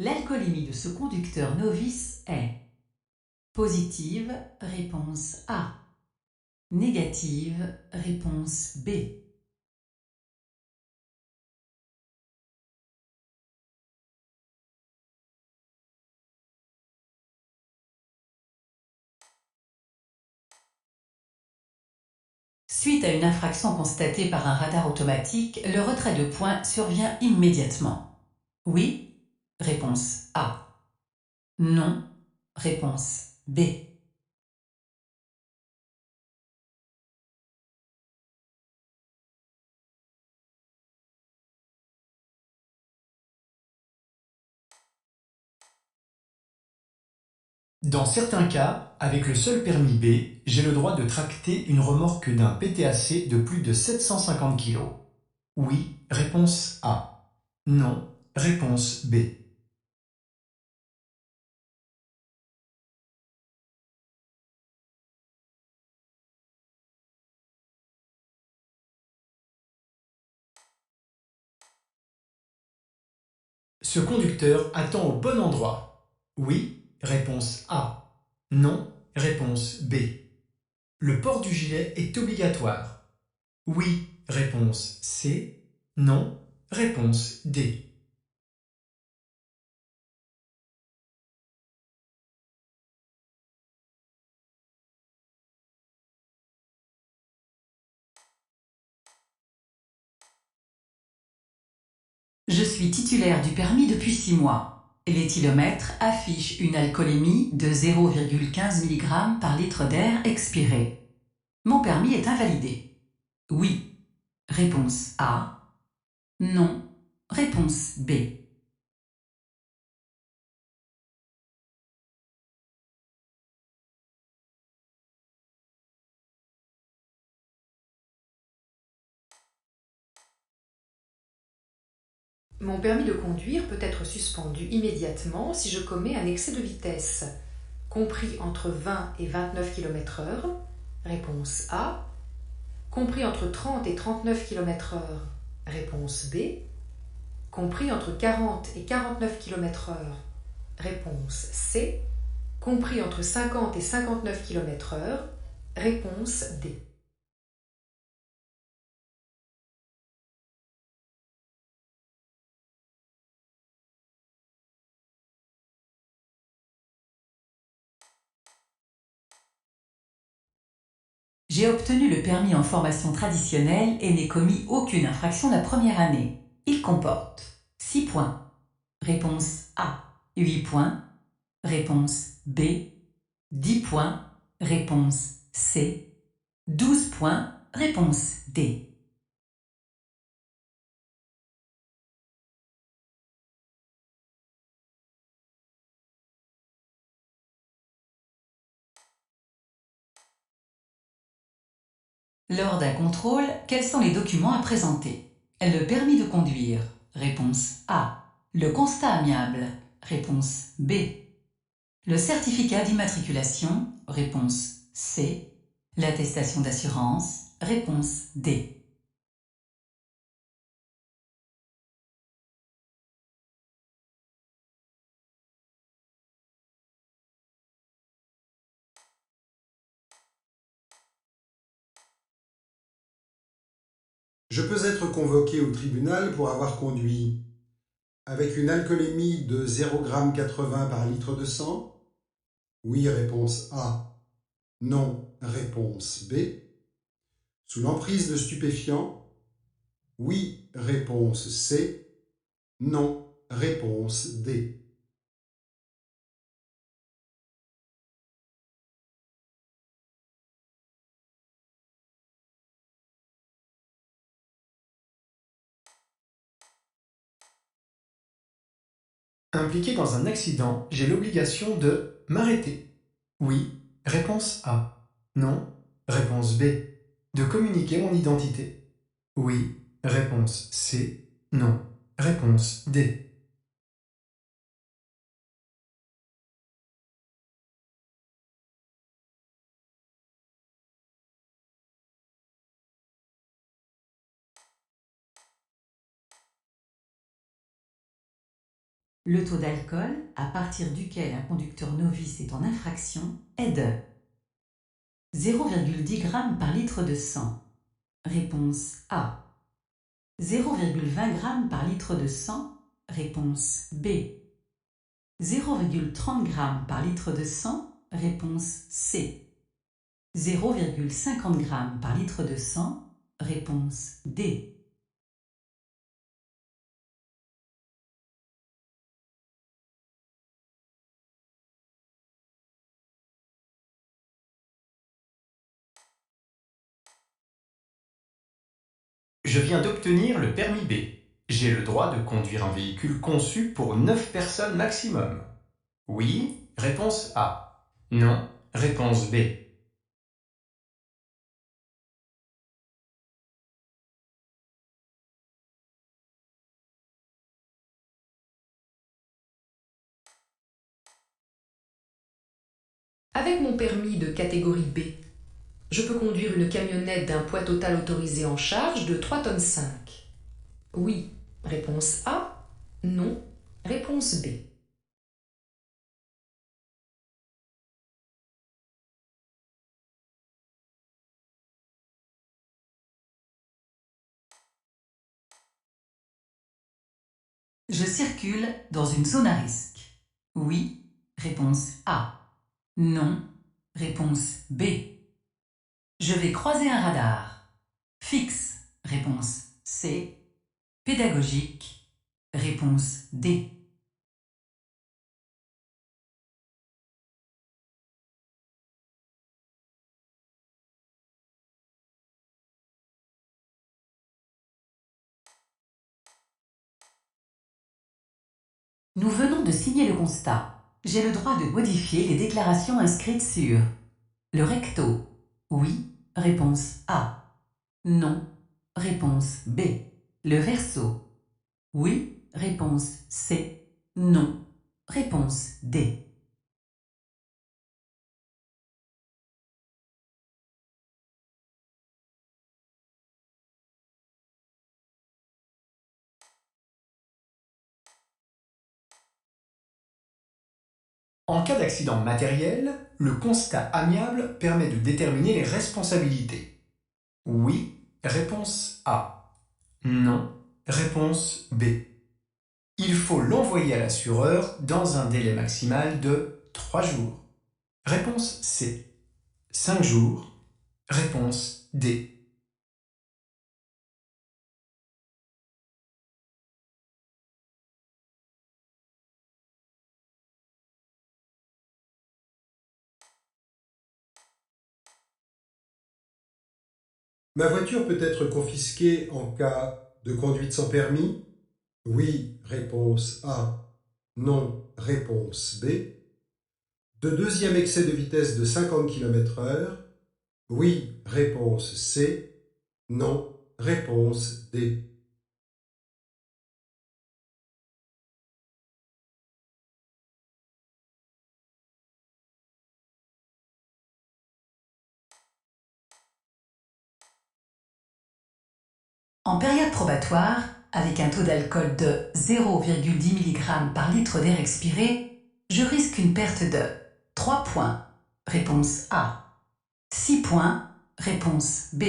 L'alcoolémie de ce conducteur novice est positive, réponse A. Négative, réponse B. Suite à une infraction constatée par un radar automatique, le retrait de points survient immédiatement. Oui, réponse A. Non, réponse B. Dans certains cas, avec le seul permis B, j'ai le droit de tracter une remorque d'un PTAC de plus de 750 kg. Oui, réponse A. Non, réponse B. Ce conducteur attend au bon endroit. Oui, réponse A. Non, réponse B. Le port du gilet est obligatoire. Oui, réponse C. Non, réponse D. Je suis titulaire du permis depuis 6 mois. L'éthylomètre affiche une alcoolémie de 0,15 mg par litre d'air expiré. Mon permis est invalidé. Oui. Réponse A. Non. Réponse B. Mon permis de conduire peut être suspendu immédiatement si je commets un excès de vitesse, compris entre 20 et 29 km/h. Réponse A. Compris entre 30 et 39 km/h. Réponse B. Compris entre 40 et 49 km/h. Réponse C. Compris entre 50 et 59 km/h. Réponse D. J'ai obtenu le permis en formation traditionnelle et n'ai commis aucune infraction la première année. Il comporte 6 points. Réponse A. 8 points. Réponse B. 10 points. Réponse C. 12 points. Réponse D. Lors d'un contrôle, quels sont les documents à présenter? Le permis de conduire. Réponse A. Le constat amiable. Réponse B. Le certificat d'immatriculation. Réponse C. L'attestation d'assurance. Réponse D. Je peux être convoqué au tribunal pour avoir conduit avec une alcoolémie de 0,80 g par litre de sang? Oui, réponse A. Non, réponse B. Sous l'emprise de stupéfiants? Oui, réponse C. Non, réponse D. Impliqué dans un accident, j'ai l'obligation de m'arrêter. Oui, réponse A. Non, réponse B. De communiquer mon identité. Oui, réponse C. Non, réponse D. Le taux d'alcool à partir duquel un conducteur novice est en infraction est de 0,10 g par litre de sang. Réponse A. 0,20 g par litre de sang. Réponse B. 0,30 g par litre de sang. Réponse C. 0,50 g par litre de sang. Réponse D. Je viens d'obtenir le permis B. J'ai le droit de conduire un véhicule conçu pour 9 personnes maximum. Oui, réponse A. Non, réponse B. Avec mon permis de catégorie B, je peux conduire une camionnette d'un poids total autorisé en charge de 3,5 tonnes. Oui, réponse A. Non, réponse B. Je circule dans une zone à risque. Oui, réponse A. Non, réponse B. Je vais croiser un radar. Fixe, réponse C. Pédagogique, réponse D. Nous venons de signer le constat. J'ai le droit de modifier les déclarations inscrites sur le recto. Oui, réponse A. Non, réponse B. Le verso. Oui, réponse C. Non, réponse D. En cas d'accident matériel, le constat amiable permet de déterminer les responsabilités. Oui, réponse A. Non, réponse B. Il faut l'envoyer à l'assureur dans un délai maximal de 3 jours. Réponse C. 5 jours. Réponse D. Ma voiture peut être confisquée en cas de conduite sans permis? Oui, réponse A. Non, réponse B. De deuxième excès de vitesse de 50 km/h? Oui, réponse C. Non, réponse D. En période probatoire, avec un taux d'alcool de 0,10 mg par litre d'air expiré, je risque une perte de 3 points. Réponse A. 6 points. Réponse B.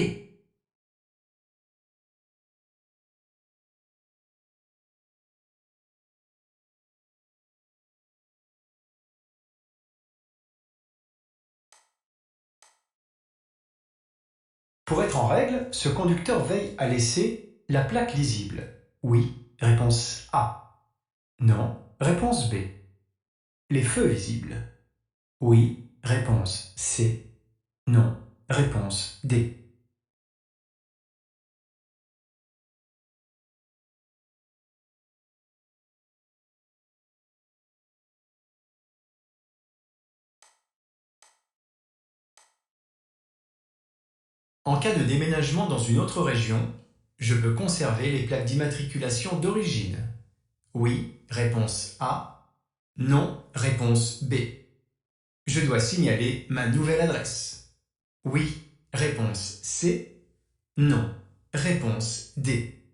Pour être en règle, ce conducteur veille à laisser la plaque lisible. Oui, réponse A. Non, réponse B. Les feux visibles. Oui, réponse C. Non, réponse D. En cas de déménagement dans une autre région, je peux conserver les plaques d'immatriculation d'origine. Oui, réponse A. Non, réponse B. Je dois signaler ma nouvelle adresse. Oui, réponse C. Non, réponse D.